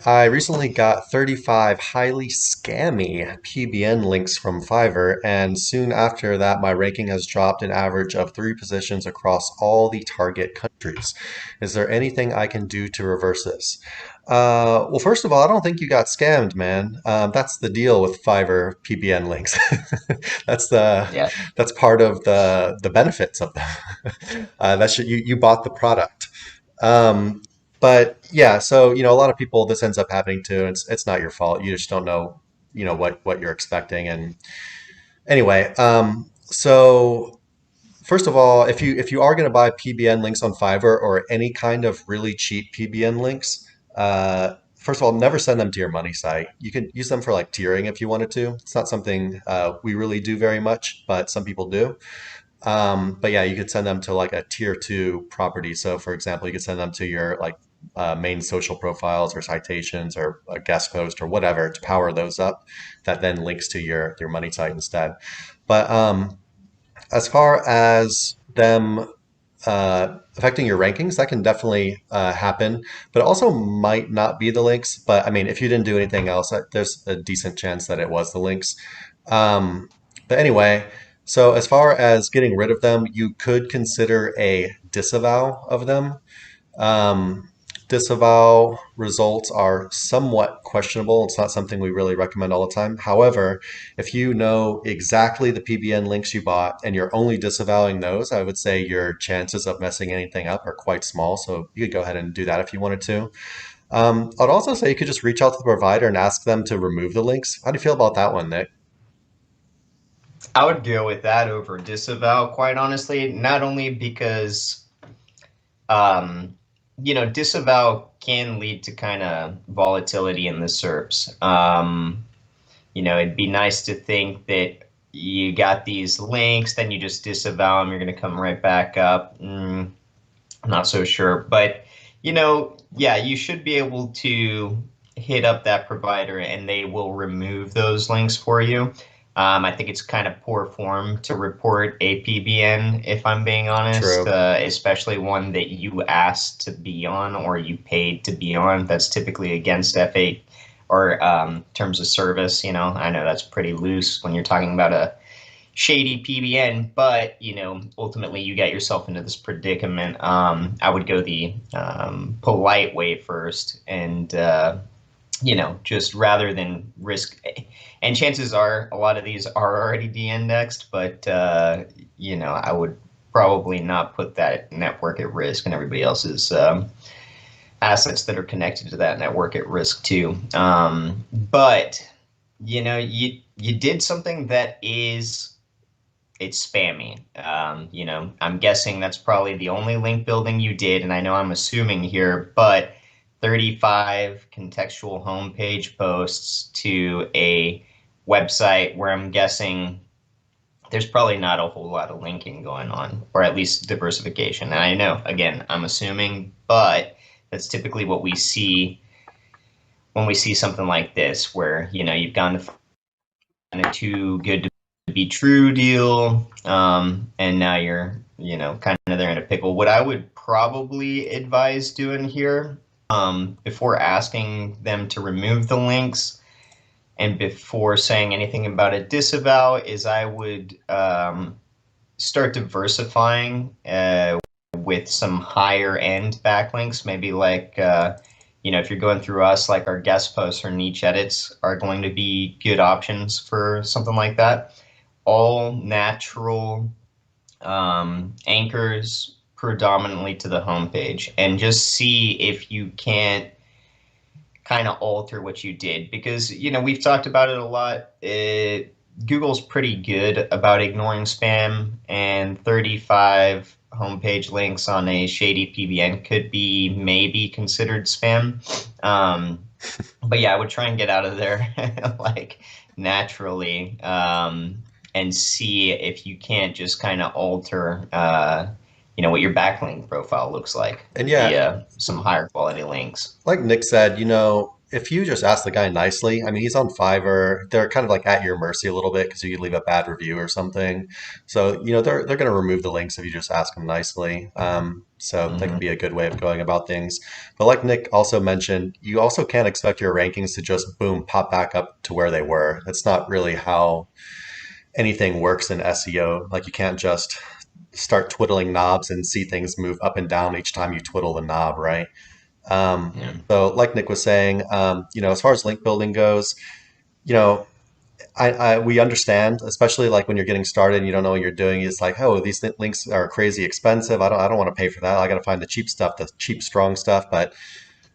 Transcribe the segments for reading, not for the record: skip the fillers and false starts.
I recently got 35 highly scammy PBN links from Fiverr, and soon after that, my ranking has dropped an average of 3 positions across all the target countries. Is there anything I can do to reverse this? Well, first of all, I don't think you got scammed, man. That's the deal with Fiverr PBN links. That's the Yeah. that's part of the benefits of them. You bought the product. Um, but yeah, so a lot of people this ends up happening to. It's not your fault. You just don't know, what you're expecting. And anyway, so first of all, if you are going to buy PBN links on Fiverr or any kind of really cheap PBN links, first of all, never send them to your money site. You can use them for like tiering if you wanted to. It's not something we really do very much, but some people do. But yeah, you could send them to like a tier two property. So for example, you could send them to your like main social profiles or citations or a guest post or whatever to power those up. That then links to your money site instead. But as far as them affecting your rankings, that can definitely happen, but it also might not be the links. But I mean, if you didn't do anything else, there's a decent chance that it was the links. Um, but anyway, so as far as getting rid of them, you could consider a disavow of them. Um, Disavow results are somewhat questionable. It's not something we really recommend all the time. However, if you know exactly the PBN links you bought and you're only disavowing those, I would say your chances of messing anything up are quite small. So you could go ahead and do that if you wanted to. I'd also say you could just reach out to the provider and ask them to remove the links. How do you feel about that one, Nick? I would go with that over disavow, quite honestly, not only because, um, disavow can lead to kind of volatility in the SERPs. It'd be nice to think that you got these links, then you just disavow them, you're going to come right back up. I'm not so sure. But, yeah, you should be able to hit up that provider and they will remove those links for you. I think it's kind of poor form to report a PBN, if I'm being honest, True. especially one that you asked to be on or you paid to be on. That's typically against F8 or terms of service. I know that's pretty loose when you're talking about a shady PBN, but ultimately you get yourself into this predicament. I would go the polite way first, and just rather than risk. And chances are a lot of these are already de-indexed, but I would probably not put that network at risk and everybody else's assets that are connected to that network at risk too. But you did something that is it's spammy. I'm guessing that's probably the only link building you did, and I know I'm assuming here, but 35 contextual homepage posts to a website where I'm guessing there's probably not a whole lot of linking going on, or at least diversification. And I know, again, I'm assuming, but that's typically what we see when we see something like this, where you've gone to kind of too good to be true deal, and now you're kind of there in a pickle. What I would probably advise doing here, before asking them to remove the links and before saying anything about a disavow, is I would start diversifying with some higher end backlinks, maybe like if you're going through us, like our guest posts or niche edits are going to be good options for something like that. All natural anchors predominantly to the homepage, and just see if you can't kind of alter what you did, because we've talked about it a lot. Google's pretty good about ignoring spam, and 35 homepage links on a shady PBN could be maybe considered spam. But yeah, I would try and get out of there like naturally, and see if you can't just kind of alter what your backlink profile looks like And yeah, via some higher quality links. like Nick said, if you just ask the guy nicely, I mean, he's on Fiverr. They're kind of like at your mercy a little bit because you could leave a bad review or something. So, they're going to remove the links if you just ask them nicely. So that can Mhm. be a good way of going about things. But like Nick also mentioned, you also can't expect your rankings to just boom, pop back up to where they were. That's not really how anything works in SEO. Like you can't just start twiddling knobs and see things move up and down each time you twiddle the knob, right? Yeah. So like Nick was saying, as far as link building goes, you know, we understand, especially like when you're getting started and you don't know what you're doing. It's like, oh, these links are crazy expensive. I don't want to pay for that. I got to find the cheap stuff, the cheap, strong stuff. But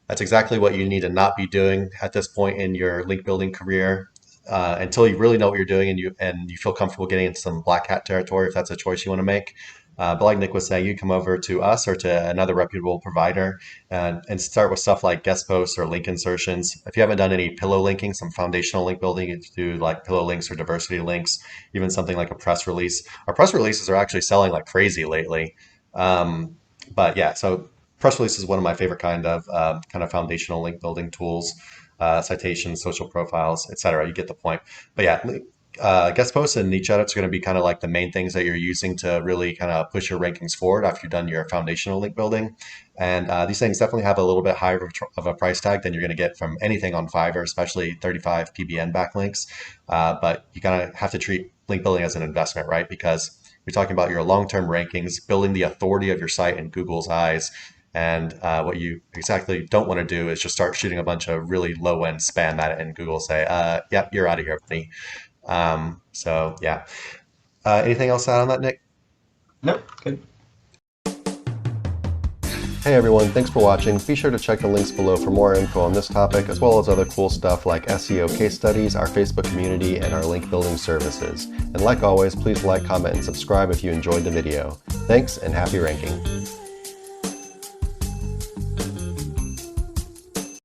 that's exactly what you need to not be doing at this point in your link building career. Until you really know what you're doing and you feel comfortable getting into some black hat territory, if that's a choice you want to make. But like Nick was saying, you come over to us or to another reputable provider and start with stuff like guest posts or link insertions. If you haven't done any pillow linking, some foundational link building, you do like pillow links or diversity links, even something like a press release. Our press releases are actually selling like crazy lately. But yeah, so press release is one of my favorite kind of foundational link building tools, citations, social profiles, etc. You get the point. But yeah, guest posts and niche edits are going to be kind of like the main things that you're using to really kind of push your rankings forward after you've done your foundational link building. And these things definitely have a little bit higher of a price tag than you're going to get from anything on Fiverr, especially 35 PBN backlinks. But you kind of have to treat link building as an investment, right? Because you're talking about your long-term rankings, building the authority of your site in Google's eyes. And what you exactly don't want to do is just start shooting a bunch of really low-end spam at it, and Google say, "Yep, you're out of here, buddy." So yeah. Anything else to add on that, Nick? Nope. Good. Hey everyone, thanks for watching. Be sure to check the links below for more info on this topic, as well as other cool stuff like SEO case studies, our Facebook community, and our link building services. And like always, please like, comment, and subscribe if you enjoyed the video. Thanks, and happy ranking.